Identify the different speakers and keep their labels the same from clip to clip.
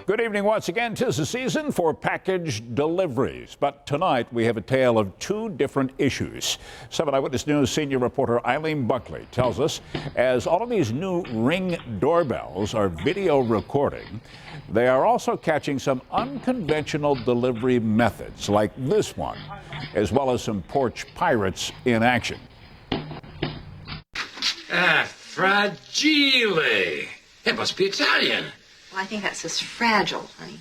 Speaker 1: Good evening once again. 'Tis the season for package deliveries. But tonight we have a tale of two different issues. 7 Eyewitness News senior reporter Eileen Buckley tells us as all of these new Ring doorbells are video recording, they are also catching some unconventional delivery methods like this one, as well as some porch pirates in action.
Speaker 2: Ah, fragile. It must be Italian.
Speaker 3: Well, I think that says fragile, honey.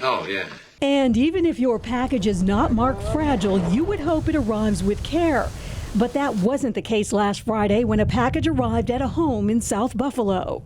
Speaker 2: Oh, yeah.
Speaker 4: And even if your package is not marked fragile, you would hope it arrives with care. But that wasn't the case last Friday when a package arrived at a home in South Buffalo.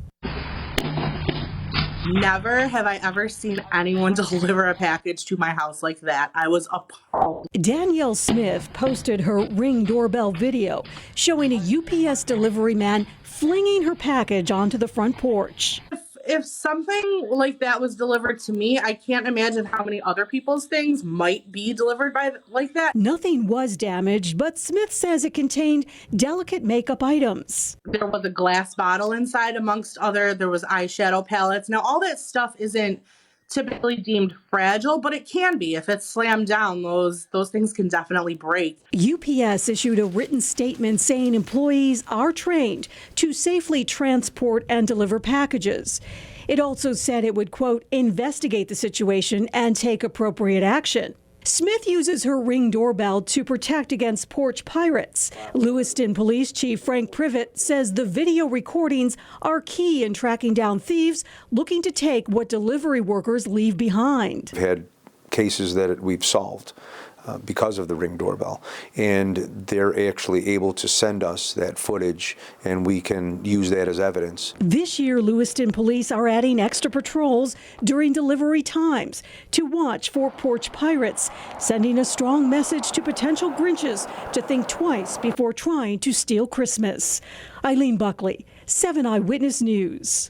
Speaker 5: Never have I ever seen anyone deliver a package to my house like that. I was appalled.
Speaker 4: Danielle Smith posted her Ring doorbell video showing a UPS delivery man flinging her package onto the front porch.
Speaker 5: If something like that was delivered to me, I can't imagine how many other people's things might be delivered like that.
Speaker 4: Nothing was damaged, but Smith says it contained delicate makeup items.
Speaker 5: There was a glass bottle inside amongst other. There was eyeshadow palettes. Now, all that stuff isn't typically deemed fragile, but it can be. If it's slammed down, those things can definitely break.
Speaker 4: UPS issued a written statement saying employees are trained to safely transport and deliver packages. It also said it would, quote, investigate the situation and take appropriate action. Smith uses her Ring doorbell to protect against porch pirates. Lewiston Police Chief Frank Privet says the video recordings are key in tracking down thieves looking to take what delivery workers leave behind.
Speaker 6: We've had cases that we've solved because of the Ring doorbell, and they're actually able to send us that footage and we can use that as evidence.
Speaker 4: This year, Lewiston police are adding extra patrols during delivery times to watch for porch pirates, sending a strong message to potential Grinches to think twice before trying to steal Christmas. Eileen Buckley, 7 Eyewitness News.